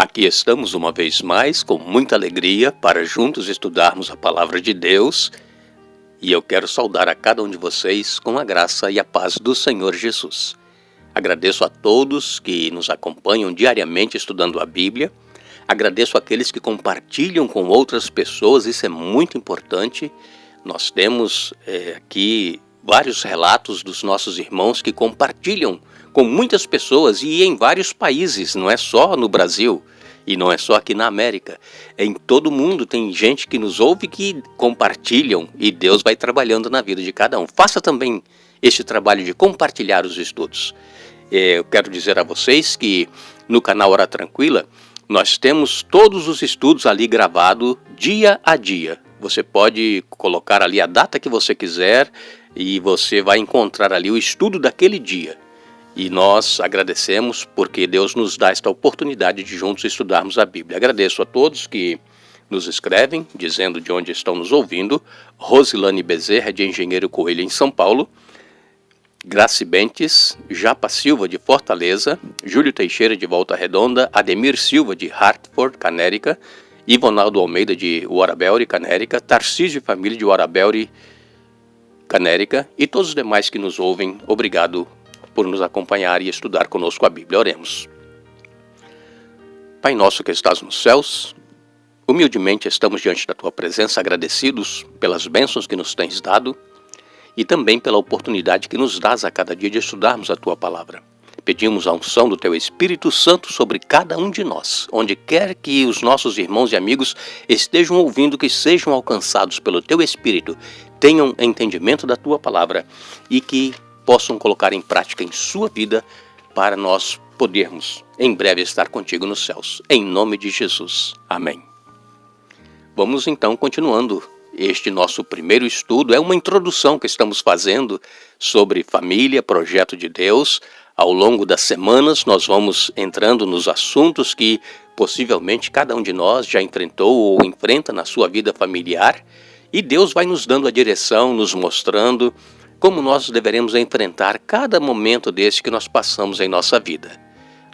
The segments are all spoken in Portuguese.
Aqui estamos uma vez mais com muita alegria para juntos estudarmos a Palavra de Deus, e eu quero saudar a cada um de vocês com a graça e a paz do Senhor Jesus. Agradeço a todos que nos acompanham diariamente estudando a Bíblia, agradeço àqueles que compartilham com outras pessoas, isso é muito importante. Nós temos aqui vários relatos dos nossos irmãos que compartilham com muitas pessoas e em vários países, não é só no Brasil e não é só aqui na América. Em todo o mundo tem gente que nos ouve que compartilham e Deus vai trabalhando na vida de cada um. Faça também este trabalho de compartilhar os estudos. Eu quero dizer a vocês que no canal Hora Tranquila nós temos todos os estudos ali gravados dia a dia. Você pode colocar ali a data que você quiser e você vai encontrar ali o estudo daquele dia. E nós agradecemos porque Deus nos dá esta oportunidade de juntos estudarmos a Bíblia. Agradeço a todos que nos escrevem, dizendo de onde estão nos ouvindo. Rosilane Bezerra, de Engenheiro Coelho, em São Paulo. Graci Bentes, Japa Silva, de Fortaleza. Júlio Teixeira, de Volta Redonda. Ademir Silva, de Hartford, Canérica. Ivonaldo Almeida, de Warabelry, Canérica. Tarcísio e Família, de Warabelry, Canérica. E todos os demais que nos ouvem, obrigado por nos acompanhar e estudar conosco a Bíblia. Oremos. Pai nosso que estás nos céus, humildemente estamos diante da Tua presença, agradecidos pelas bênçãos que nos tens dado e também pela oportunidade que nos dás a cada dia de estudarmos a Tua Palavra. Pedimos a unção do Teu Espírito Santo sobre cada um de nós, onde quer que os nossos irmãos e amigos estejam ouvindo, que sejam alcançados pelo Teu Espírito, tenham entendimento da Tua Palavra e que possam colocar em prática em sua vida para nós podermos em breve estar contigo nos céus. Em nome de Jesus. Amém. Vamos então continuando este nosso primeiro estudo. É uma introdução que estamos fazendo sobre família, projeto de Deus. Ao longo das semanas nós vamos entrando nos assuntos que possivelmente cada um de nós já enfrentou ou enfrenta na sua vida familiar. E Deus vai nos dando a direção, nos mostrando como nós deveremos enfrentar cada momento desse que nós passamos em nossa vida.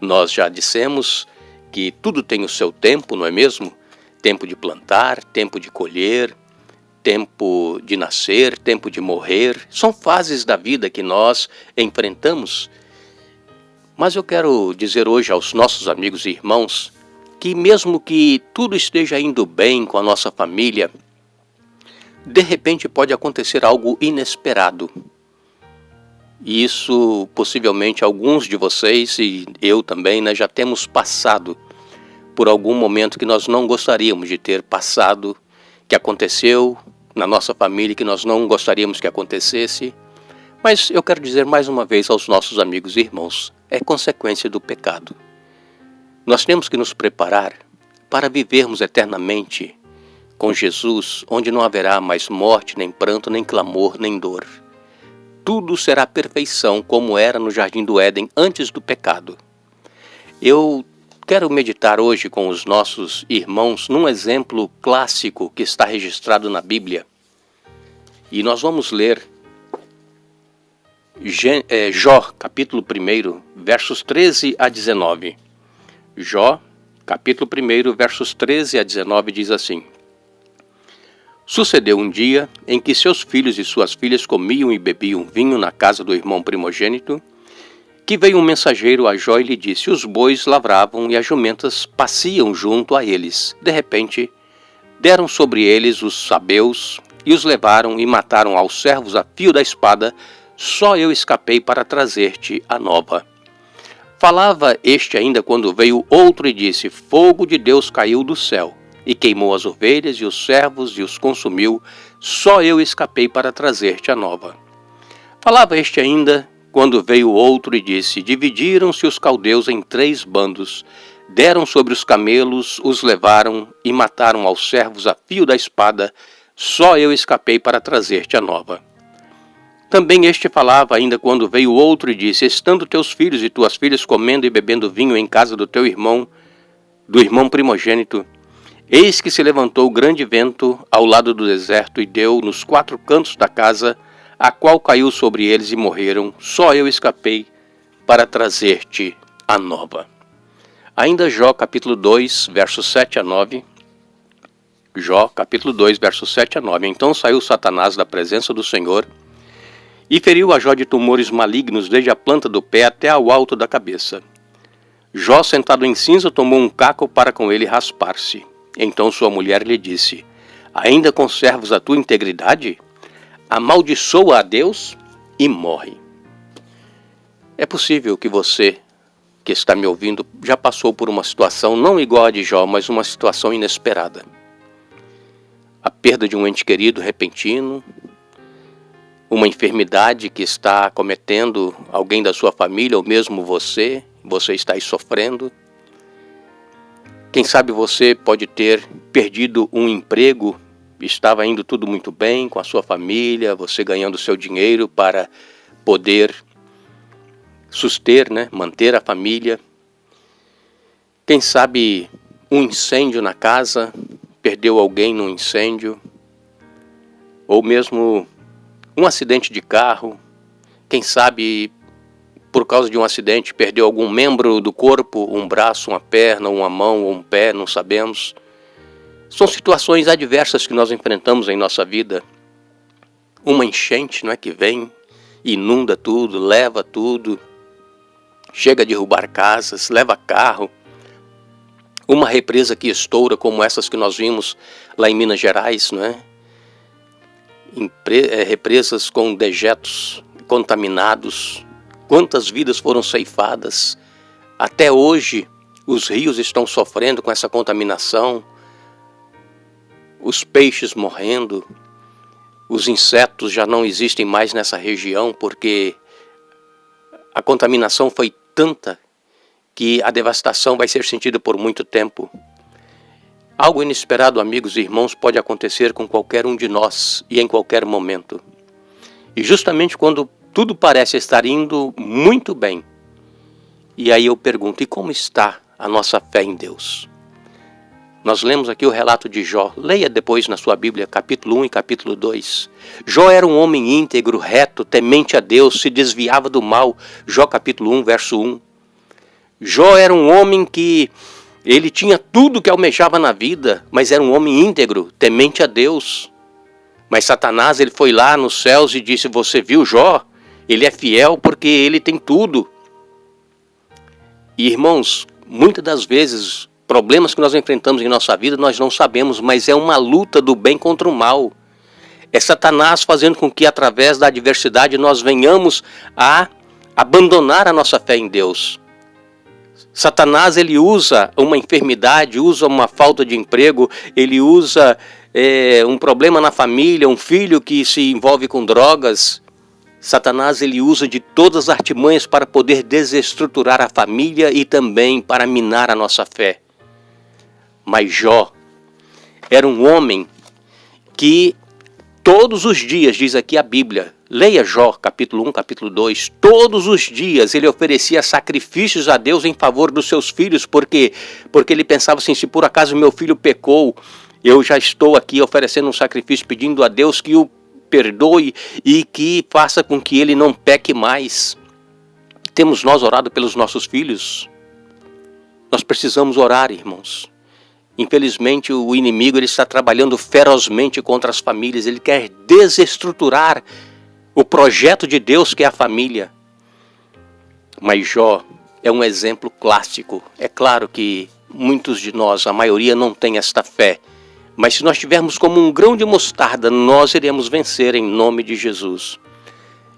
Nós já dissemos que tudo tem o seu tempo, não é mesmo? Tempo de plantar, tempo de colher, tempo de nascer, tempo de morrer. São fases da vida que nós enfrentamos. Mas eu quero dizer hoje aos nossos amigos e irmãos que mesmo que tudo esteja indo bem com a nossa família, de repente pode acontecer algo inesperado. E isso possivelmente alguns de vocês e eu também, já temos passado por algum momento que nós não gostaríamos de ter passado, que aconteceu na nossa família que nós não gostaríamos que acontecesse. Mas eu quero dizer mais uma vez aos nossos amigos e irmãos, é consequência do pecado. Nós temos que nos preparar para vivermos eternamente com Jesus, onde não haverá mais morte, nem pranto, nem clamor, nem dor. Tudo será perfeição, como era no Jardim do Éden, antes do pecado. Eu quero meditar hoje com os nossos irmãos num exemplo clássico que está registrado na Bíblia. E nós vamos ler Jó, capítulo 1, versos 13 a 19. Jó, capítulo 1, versos 13 a 19, diz assim: Sucedeu um dia em que seus filhos e suas filhas comiam e bebiam vinho na casa do irmão primogênito, que veio um mensageiro a Jó e lhe disse: Os bois lavravam e as jumentas pasciam junto a eles. De repente, deram sobre eles os sabeus e os levaram e mataram aos servos a fio da espada. Só eu escapei para trazer-te a nova. Falava este ainda quando veio outro e disse: Fogo de Deus caiu do céu e queimou as ovelhas e os servos e os consumiu. Só eu escapei para trazer-te a nova. Falava este ainda quando veio outro e disse: Dividiram-se os caldeus em 3 bandos, deram sobre os camelos, os levaram e mataram aos servos a fio da espada. Só eu escapei para trazer-te a nova. Também este falava ainda quando veio outro e disse: Estando teus filhos e tuas filhas comendo e bebendo vinho em casa do teu irmão, do irmão primogênito, eis que se levantou grande vento ao lado do deserto e deu nos 4 cantos da casa, a qual caiu sobre eles e morreram. Só eu escapei para trazer-te a nova. Ainda Jó capítulo 2, versos 7 a 9. Jó capítulo 2, versos 7 a 9. Então saiu Satanás da presença do Senhor e feriu a Jó de tumores malignos desde a planta do pé até ao alto da cabeça. Jó, sentado em cinza, tomou um caco para com ele raspar-se. Então sua mulher lhe disse: ainda conservas a tua integridade? Amaldiçoa a Deus e morre. É possível que você, que está me ouvindo, já passou por uma situação não igual a de Jó, mas uma situação inesperada. A perda de um ente querido repentino, uma enfermidade que está acometendo alguém da sua família ou mesmo você está aí sofrendo. Quem sabe você pode ter perdido um emprego, estava indo tudo muito bem com a sua família, você ganhando seu dinheiro para poder suster, manter a família. Quem sabe um incêndio na casa, perdeu alguém num incêndio, ou mesmo um acidente de carro. Quem sabe por causa de um acidente perdeu algum membro do corpo, um braço, uma perna, uma mão ou um pé, não sabemos. São situações adversas que nós enfrentamos em nossa vida. Uma enchente, que vem, inunda tudo, leva tudo, chega a derrubar casas, leva carro. Uma represa que estoura, como essas que nós vimos lá em Minas Gerais, represas com dejetos contaminados. Quantas vidas foram ceifadas? Até hoje, os rios estão sofrendo com essa contaminação. Os peixes morrendo. Os insetos já não existem mais nessa região porque a contaminação foi tanta que a devastação vai ser sentida por muito tempo. Algo inesperado, amigos e irmãos, pode acontecer com qualquer um de nós e em qualquer momento. E justamente quando tudo parece estar indo muito bem, e aí eu pergunto, e como está a nossa fé em Deus? Nós lemos aqui o relato de Jó. Leia depois na sua Bíblia, capítulo 1 e capítulo 2. Jó era um homem íntegro, reto, temente a Deus, se desviava do mal. Jó capítulo 1, verso 1. Jó era um homem que ele tinha tudo que almejava na vida, mas era um homem íntegro, temente a Deus. Mas Satanás, ele foi lá nos céus e disse: você viu Jó? Ele é fiel porque ele tem tudo. E irmãos, muitas das vezes, problemas que nós enfrentamos em nossa vida, nós não sabemos, mas é uma luta do bem contra o mal. É Satanás fazendo com que através da adversidade nós venhamos a abandonar a nossa fé em Deus. Satanás, ele usa uma enfermidade, usa uma falta de emprego, ele usa um problema na família, um filho que se envolve com drogas. Satanás, ele usa de todas as artimanhas para poder desestruturar a família e também para minar a nossa fé. Mas Jó era um homem que todos os dias, diz aqui a Bíblia, leia Jó, capítulo 1, capítulo 2, todos os dias ele oferecia sacrifícios a Deus em favor dos seus filhos, porque ele pensava assim, se por acaso meu filho pecou, eu já estou aqui oferecendo um sacrifício, pedindo a Deus que o perdoe e que faça com que ele não peque mais. Temos nós orado pelos nossos filhos? Nós precisamos orar, irmãos. Infelizmente o inimigo ele está trabalhando ferozmente contra as famílias, ele quer desestruturar o projeto de Deus que é a família. Mas Jó é um exemplo clássico. É claro que muitos de nós, a maioria, não tem esta fé. Mas se nós tivermos como um grão de mostarda, nós iremos vencer em nome de Jesus.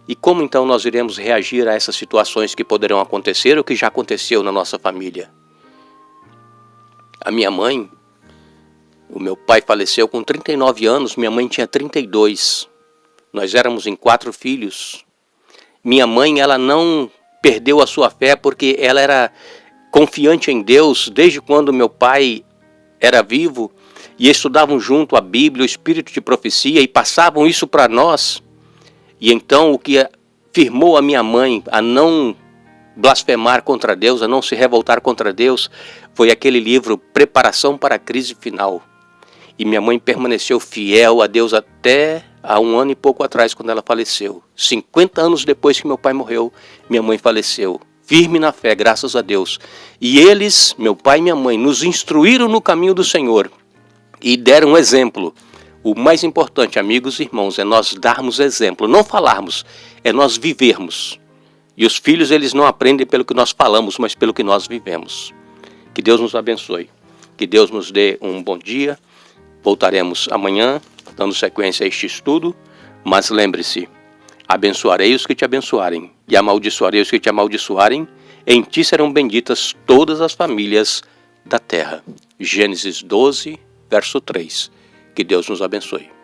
E como então nós iremos reagir a essas situações que poderão acontecer ou que já aconteceu na nossa família? A minha mãe, o meu pai faleceu com 39 anos, minha mãe tinha 32. Nós éramos em 4 filhos. Minha mãe, ela não perdeu a sua fé porque ela era confiante em Deus desde quando meu pai era vivo e estudavam junto a Bíblia, o Espírito de profecia e passavam isso para nós. E então o que firmou a minha mãe a não blasfemar contra Deus, a não se revoltar contra Deus, foi aquele livro Preparação para a Crise Final. E minha mãe permaneceu fiel a Deus até há 1 ano e pouco atrás, quando ela faleceu. 50 anos depois que meu pai morreu, minha mãe faleceu. firme na fé, graças a Deus. E eles, meu pai e minha mãe, nos instruíram no caminho do Senhor e deram exemplo. O mais importante, amigos e irmãos, é nós darmos exemplo, não falarmos, é nós vivermos. E os filhos, eles não aprendem pelo que nós falamos, mas pelo que nós vivemos. Que Deus nos abençoe. Que Deus nos dê um bom dia. Voltaremos amanhã, dando sequência a este estudo. Mas lembre-se, abençoarei os que te abençoarem, e amaldiçoarei os que te amaldiçoarem. Em ti serão benditas todas as famílias da terra. Gênesis 12, verso 3. Que Deus nos abençoe.